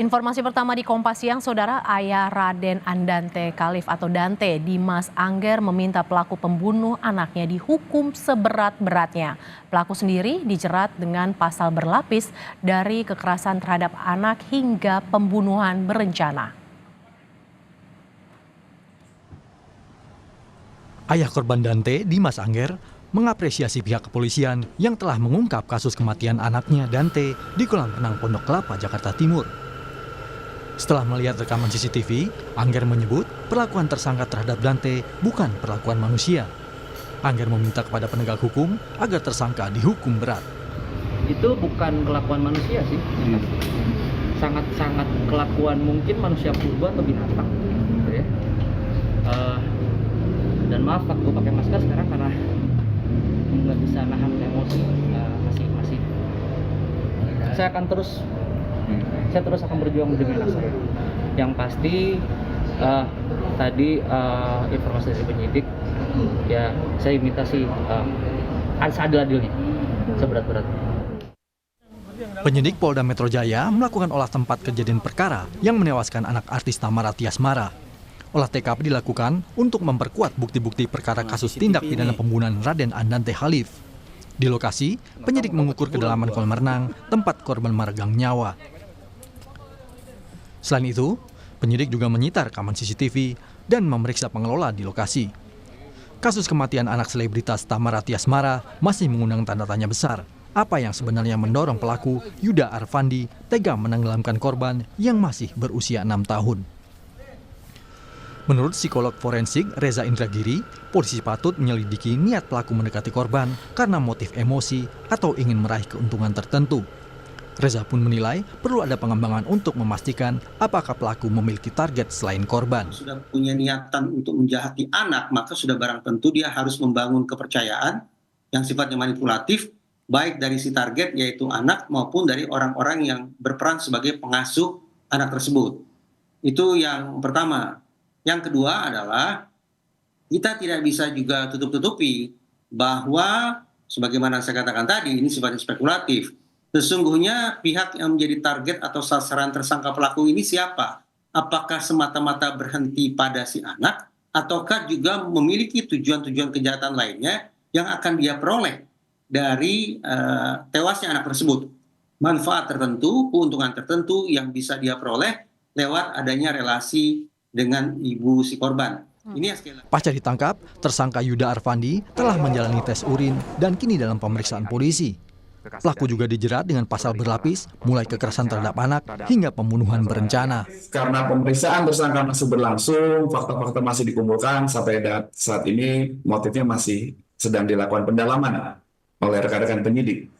Informasi pertama di Kompas Siang, Saudara, ayah Raden Andante Khalif atau Dante, Dimas Angger, meminta pelaku pembunuh anaknya dihukum seberat-beratnya. Pelaku sendiri dijerat dengan pasal berlapis dari kekerasan terhadap anak hingga pembunuhan berencana. Ayah korban Dante, Dimas Angger, mengapresiasi pihak kepolisian yang telah mengungkap kasus kematian anaknya Dante di kolam renang Pondok Kelapa, Jakarta Timur. Setelah melihat rekaman CCTV, Angger menyebut perlakuan tersangka terhadap Dante bukan perlakuan manusia. Angger meminta kepada penegak hukum agar tersangka dihukum berat. Itu bukan kelakuan manusia sih, sangat-sangat kelakuan mungkin manusia purba atau binatang, gitu ya. Dan maaf, aku pakai masker sekarang karena nggak bisa nahan emosi, masih. Saya terus akan berjuang demi anak saya. Yang pasti tadi informasi dari penyidik, ya saya minta sih seadil-adilnya, seberat-beratnya. Penyidik Polda Metro Jaya melakukan olah tempat kejadian perkara yang menewaskan anak artis Tamara Tiasmara. Olah TKP dilakukan untuk memperkuat bukti-bukti perkara kasus tindak pidana pembunuhan Raden Andante Khalif. Di lokasi, penyidik mengukur kedalaman kolam renang tempat korban meregang nyawa. Selain itu, penyidik juga menyita rekaman CCTV dan memeriksa pengelola di lokasi. Kasus kematian anak selebritas Tamara Tiasmara masih mengundang tanda tanya besar. Apa yang sebenarnya mendorong pelaku Yuda Arfandi tega menenggelamkan korban yang masih berusia 6 tahun? Menurut psikolog forensik Reza Indragiri, polisi patut menyelidiki niat pelaku mendekati korban karena motif emosi atau ingin meraih keuntungan tertentu. Reza pun menilai perlu ada pengembangan untuk memastikan apakah pelaku memiliki target selain korban. Sudah punya niatan untuk menjahati anak, maka sudah barang tentu dia harus membangun kepercayaan yang sifatnya manipulatif, baik dari si target yaitu anak maupun dari orang-orang yang berperan sebagai pengasuh anak tersebut. Itu yang pertama. Yang kedua adalah kita tidak bisa juga tutup-tutupi bahwa sebagaimana saya katakan tadi, ini sifatnya spekulatif. Sesungguhnya pihak yang menjadi target atau sasaran tersangka pelaku ini siapa? Apakah semata-mata berhenti pada si anak ataukah juga memiliki tujuan-tujuan kejahatan lainnya yang akan dia peroleh dari tewasnya anak tersebut? Manfaat tertentu, keuntungan tertentu yang bisa dia peroleh lewat adanya relasi dengan ibu si korban. Pasca ditangkap, tersangka Yuda Arfandi telah menjalani tes urin dan kini dalam pemeriksaan polisi. Pelaku juga dijerat dengan pasal berlapis, mulai kekerasan terhadap anak hingga pembunuhan berencana. Karena pemeriksaan tersangka masih berlangsung, fakta-fakta masih dikumpulkan, sampai saat ini motifnya masih sedang dilakukan pendalaman oleh rekan-rekan penyidik.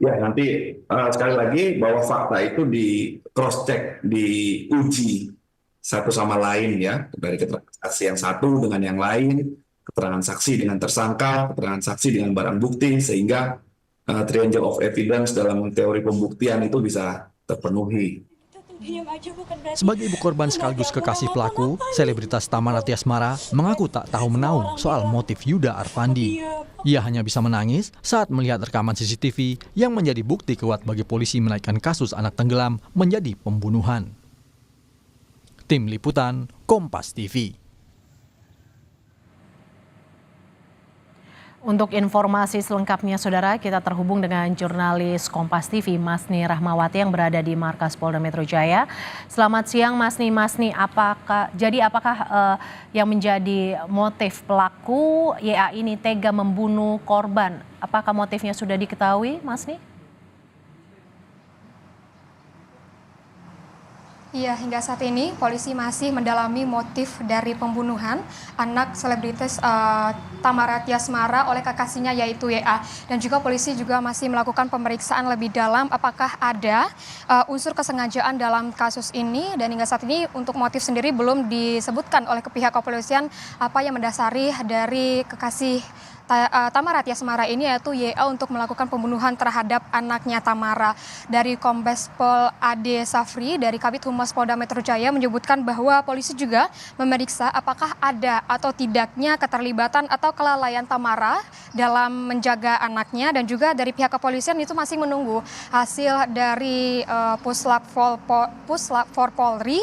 Ya, nanti sekali lagi bahwa fakta itu di cross-check, diuji satu sama lain ya, dari keterangan saksi yang satu dengan yang lain, keterangan saksi dengan tersangka, keterangan saksi dengan barang bukti, sehingga triangle of evidence dalam teori pembuktian itu bisa terpenuhi. Sebagai ibu korban sekaligus kekasih pelaku, selebritas Tamara Tiasmara mengaku tak tahu menahu soal motif Yuda Arfandi. Ia hanya bisa menangis saat melihat rekaman CCTV yang menjadi bukti kuat bagi polisi menaikkan kasus anak tenggelam menjadi pembunuhan. Tim Liputan, Kompas TV. Untuk informasi selengkapnya, Saudara, kita terhubung dengan jurnalis Kompas TV, Masni Rahmawati yang berada di markas Polda Metro Jaya. Selamat siang, Masni. Apakah yang menjadi motif pelaku YA ini tega membunuh korban? Apakah motifnya sudah diketahui, Masni? Iya, hingga saat ini polisi masih mendalami motif dari pembunuhan anak selebritis Tamara Tiasmara oleh kekasihnya yaitu YA. Dan juga polisi juga masih melakukan pemeriksaan lebih dalam apakah ada unsur kesengajaan dalam kasus ini. Dan hingga saat ini untuk motif sendiri belum disebutkan oleh pihak kepolisian apa yang mendasari dari kekasih Tamara Tiasmara ini, yaitu YA, untuk melakukan pembunuhan terhadap anaknya Tamara. Dari Kombes Pol Ade Safri dari Kabid Humas Polda Metro Jaya menyebutkan bahwa polisi juga memeriksa apakah ada atau tidaknya keterlibatan atau kelalaian Tamara dalam menjaga anaknya, dan juga dari pihak kepolisian itu masih menunggu hasil dari Puslap for Polri,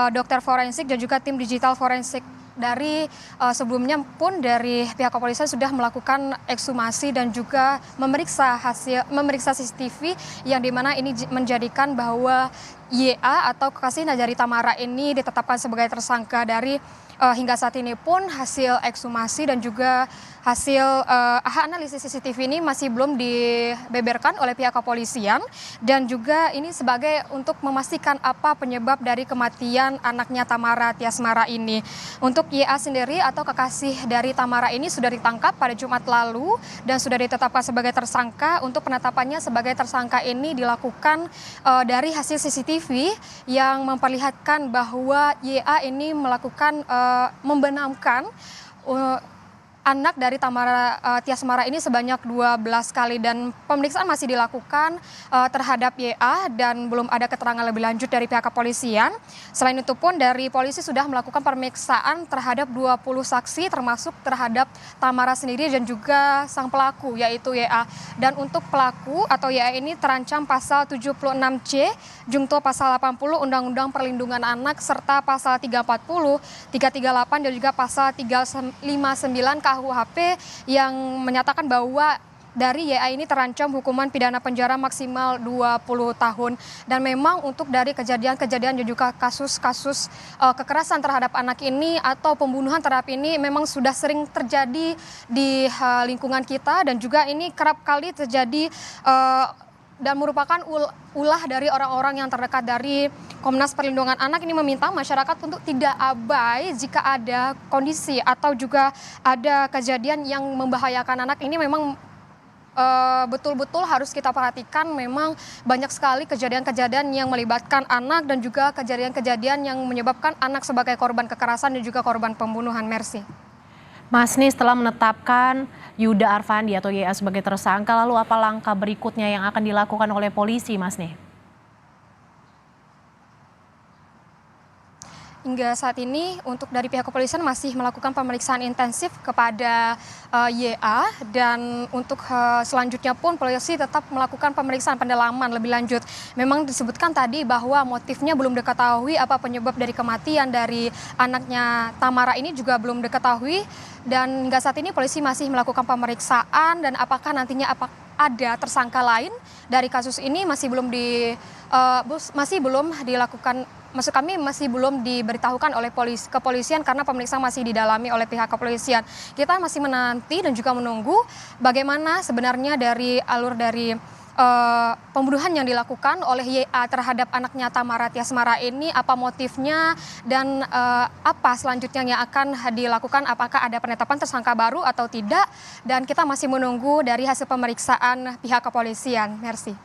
dokter forensik dan juga tim digital forensik. Dari sebelumnya pun dari pihak kepolisian sudah melakukan ekshumasi dan juga memeriksa CCTV, yang dimana ini menjadikan bahwa YA atau kekasih dari Tamara ini ditetapkan sebagai tersangka. Dari hingga saat ini pun hasil ekshumasi dan juga hasil analisis CCTV ini masih belum dibeberkan oleh pihak kepolisian, dan juga ini sebagai untuk memastikan apa penyebab dari kematian anaknya Tamara Tiasmara ini. Untuk YA sendiri atau kekasih dari Tamara ini sudah ditangkap pada Jumat lalu dan sudah ditetapkan sebagai tersangka. Untuk penetapannya sebagai tersangka ini dilakukan dari hasil CCTV yang memperlihatkan bahwa YA ini melakukan membenamkan anak dari Tamara Tiasmara ini sebanyak 12 kali, dan pemeriksaan masih dilakukan terhadap YA dan belum ada keterangan lebih lanjut dari pihak kepolisian. Selain itu pun dari polisi sudah melakukan pemeriksaan terhadap 20 saksi termasuk terhadap Tamara sendiri dan juga sang pelaku yaitu YA. Dan untuk pelaku atau YA ini terancam pasal 76C Jungto pasal 80 Undang-Undang Perlindungan Anak serta pasal 340, 338 dan juga pasal 359 KUHP yang menyatakan bahwa dari YA ini terancam hukuman pidana penjara maksimal 20 tahun. Dan memang untuk dari kejadian-kejadian dan juga kasus-kasus kekerasan terhadap anak ini atau pembunuhan terhadap ini memang sudah sering terjadi di lingkungan kita, dan juga ini kerap kali terjadi dan merupakan ulah dari orang-orang yang terdekat. Dari Komnas Perlindungan Anak ini meminta masyarakat untuk tidak abai jika ada kondisi atau juga ada kejadian yang membahayakan anak. Ini memang betul-betul harus kita perhatikan. Memang banyak sekali kejadian-kejadian yang melibatkan anak dan juga kejadian-kejadian yang menyebabkan anak sebagai korban kekerasan dan juga korban pembunuhan. Mercy. Masni, setelah menetapkan Yuda Arfandi atau YA sebagai tersangka, lalu apa langkah berikutnya yang akan dilakukan oleh polisi, Masni? Hingga saat ini untuk dari pihak kepolisian masih melakukan pemeriksaan intensif kepada YA, dan untuk selanjutnya pun polisi tetap melakukan pemeriksaan pendalaman lebih lanjut. Memang disebutkan tadi bahwa motifnya belum diketahui, apa penyebab dari kematian dari anaknya Tamara ini juga belum diketahui, dan hingga saat ini polisi masih melakukan pemeriksaan, dan apakah nantinya ada tersangka lain dari kasus ini masih belum dilakukan. Maksud kami masih belum diberitahukan oleh kepolisian karena pemeriksaan masih didalami oleh pihak kepolisian. Kita masih menanti dan juga menunggu bagaimana sebenarnya dari alur dari pembunuhan yang dilakukan oleh YA terhadap anaknya Tamara Tiasmara ini, apa motifnya dan apa selanjutnya yang akan dilakukan, apakah ada penetapan tersangka baru atau tidak, dan kita masih menunggu dari hasil pemeriksaan pihak kepolisian. Mercy.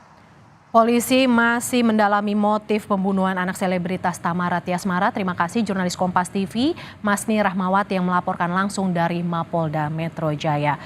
Polisi masih mendalami motif pembunuhan anak selebritas Tamara Tiasmara. Terima kasih jurnalis Kompas TV Masni Rahmawati yang melaporkan langsung dari Mapolda Metro Jaya.